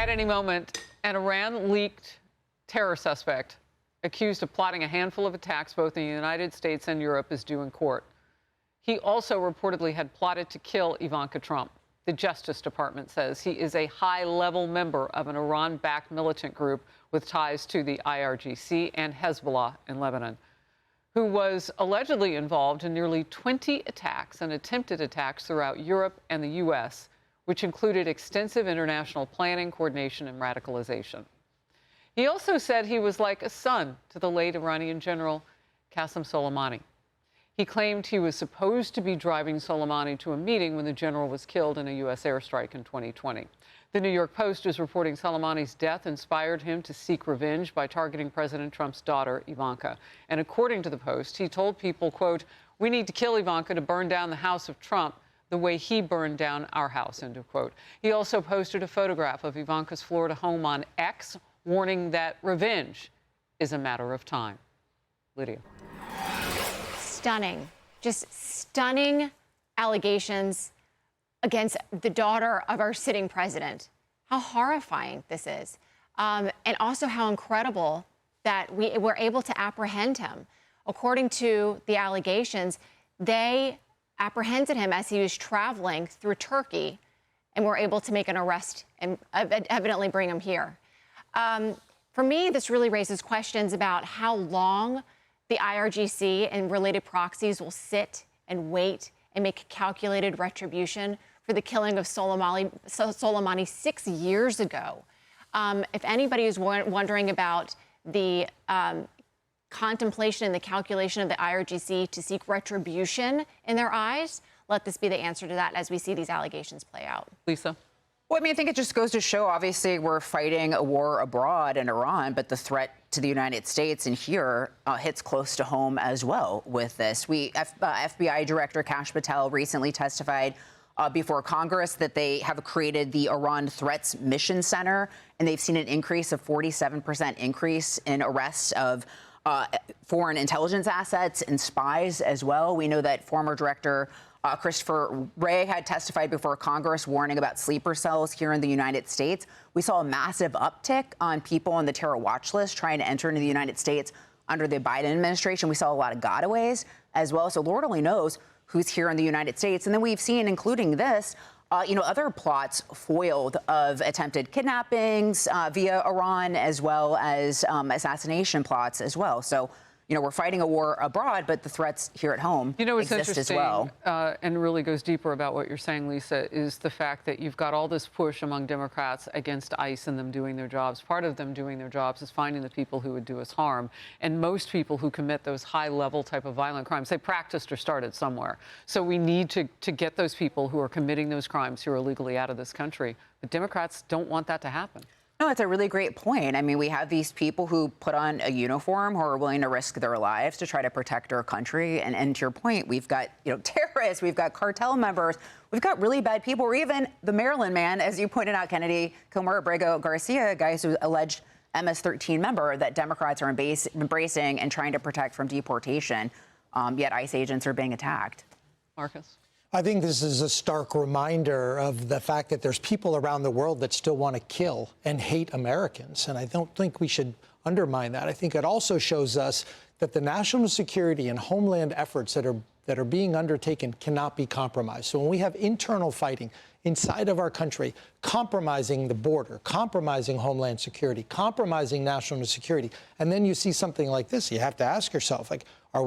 At any moment, an Iran-leaked terror suspect accused of plotting a handful of attacks both in the United States and Europe is due in court. He also reportedly had plotted to kill Ivanka Trump. The Justice Department says he is a high-level member of an Iran-backed militant group with ties to the IRGC and Hezbollah in Lebanon, who was allegedly involved in nearly 20 attacks and attempted attacks throughout Europe and the U.S., which included extensive international planning, coordination, and radicalization. He also said he was like a son to the late Iranian general Qasem Soleimani. He claimed he was supposed to be driving Soleimani to a meeting when the general was killed in a U.S. airstrike in 2020. The New York Post is reporting Soleimani's death inspired him to seek revenge by targeting President Trump's daughter, Ivanka. And according to the Post, he told people, quote, "We need to kill Ivanka to burn down the house of Trump the way he burned down our house," end of quote. He also posted a photograph of Ivanka's Florida home on X, warning that revenge is a matter of time. Lydia. Stunning, just stunning allegations against the daughter of our sitting president. How horrifying this is. And also how incredible that we were able to apprehend him. According to the allegations, they apprehended him as he was traveling through Turkey and were able to make an arrest and evidently bring him here. For me, this really raises questions about how long the IRGC and related proxies will sit and wait and make calculated retribution for the killing of Soleimani 6 years ago. If anybody is wondering about the contemplation and the calculation of the IRGC to seek retribution in their eyes, let this be the answer to that as we see these allegations play out. Lisa? Well, I mean, I think it just goes to show, obviously, we're fighting a war abroad in Iran, but the threat to the United States and here hits close to home as well with this. FBI Director Kash Patel recently testified before Congress that they have created the Iran Threats Mission Center, and they've seen an increase of 47% increase in arrests of foreign intelligence assets and spies as well. We know that former Director Christopher Wray had testified before Congress warning about sleeper cells here in the United States. We saw a massive uptick on people on the terror watch list trying to enter into the United States under the Biden administration. We saw a lot of gotaways as well. So Lord only knows who's here in the United States. And then we've seen, including this, other plots foiled of attempted kidnappings via Iran, as well as assassination plots as well. So, we're fighting a war abroad, but the threats here at home exist as well. And really goes deeper about what you're saying, Lisa, is the fact that you've got all this push among Democrats against ICE and them doing their jobs. Part of them doing their jobs is finding the people who would do us harm. And most people who commit those high-level type of violent crimes, they practiced or started somewhere. So we need to get those people who are committing those crimes who are illegally out of this country. But Democrats don't want that to happen. No, it's a really great point. I mean, we have these people who put on a uniform who are willing to risk their lives to try to protect our country. And to your point, we've got, terrorists, we've got cartel members, we've got really bad people, or even the Maryland man, as you pointed out, Kennedy, Kilmer Abrego Garcia, a guy who's alleged MS-13 member that Democrats are embracing and trying to protect from deportation, yet ICE agents are being attacked. Marcus? I think this is a stark reminder of the fact that there's people around the world that still want to kill and hate Americans. And I don't think we should undermine that. I think it also shows us that the national security and homeland efforts that are being undertaken cannot be compromised. So when we have internal fighting inside of our country, compromising the border, compromising homeland security, compromising national security, and then you see something like this, you have to ask yourself, like, are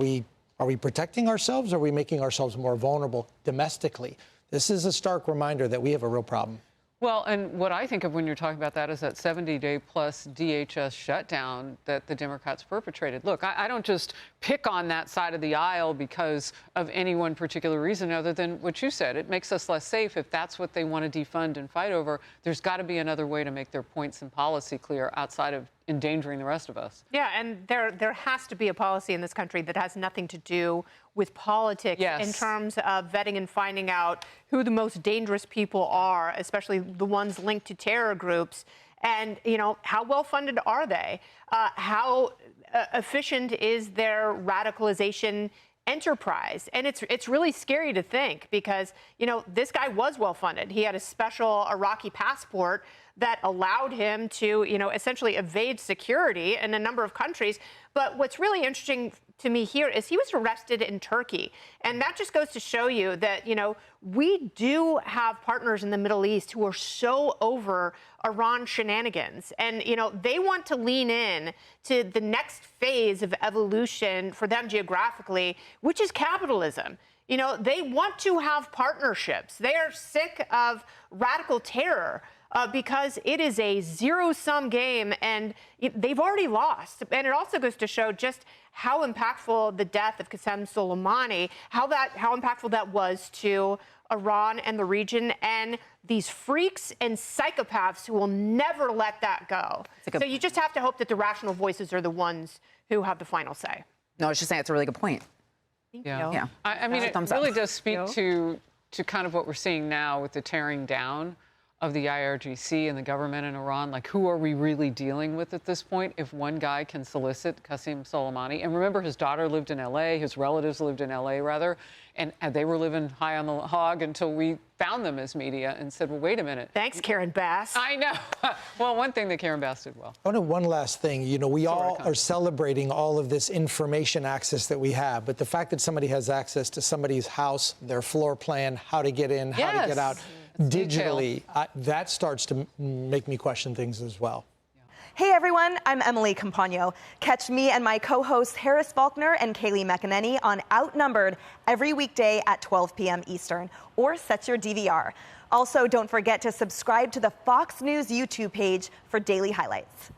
we protecting ourselves, or are we making ourselves more vulnerable domestically? This is a stark reminder that we have a real problem. Well, and what I think of when you're talking about that is that 70-day-plus DHS shutdown that the Democrats perpetrated. Look, I don't just pick on that side of the aisle because of any one particular reason other than what you said. It makes us less safe. If that's what they want to defund and fight over, there's got to be another way to make their points and policy clear outside of endangering the rest of us. Yeah, and there has to be a policy in this country that has nothing to do with politics in terms of vetting and finding out who the most dangerous people are, especially the ones linked to terror groups. And, how well funded are they? How efficient is their radicalization enterprise. And it's really scary to think because, this guy was well funded. He had a special Iraqi passport that allowed him to, essentially evade security in a number of countries. But what's really interesting to me here is he was arrested in Turkey. And that just goes to show you that, we do have partners in the Middle East who are so over Iran shenanigans. And, they want to lean in to the next phase of evolution for them geographically, which is capitalism. They want to have partnerships. They are sick of radical terror. Because it is a zero-sum game, and they've already lost. And it also goes to show just how impactful the death of Qasem Soleimani, how impactful that was to Iran and the region, and these freaks and psychopaths who will never let that go. So you just have to hope that the rational voices are the ones who have the final say. No, I was just saying it's a really good point. Thank you. Yeah. I mean, it really does speak to kind of what we're seeing now with the tearing down of the IRGC and the government in Iran. Like, who are we really dealing with at this point if one guy can solicit Qasem Soleimani? And remember, his daughter lived in L.A., his relatives lived in L.A., rather, and they were living high on the hog until we found them as media and said, well, wait a minute. Thanks, Karen Bass. I know. Well, one thing that Karen Bass did well. I want to one last thing. We all are celebrating all of this information access that we have, but the fact that somebody has access to somebody's house, their floor plan, how to get in, how to get out, digitally, that starts to make me question things as well. Hey everyone, I'm Emily Campagno. Catch me and my co-hosts Harris Faulkner and Kaylee McEnany on Outnumbered every weekday at 12 p.m. Eastern, or set your DVR. Also, don't forget to subscribe to the Fox News YouTube page for daily highlights.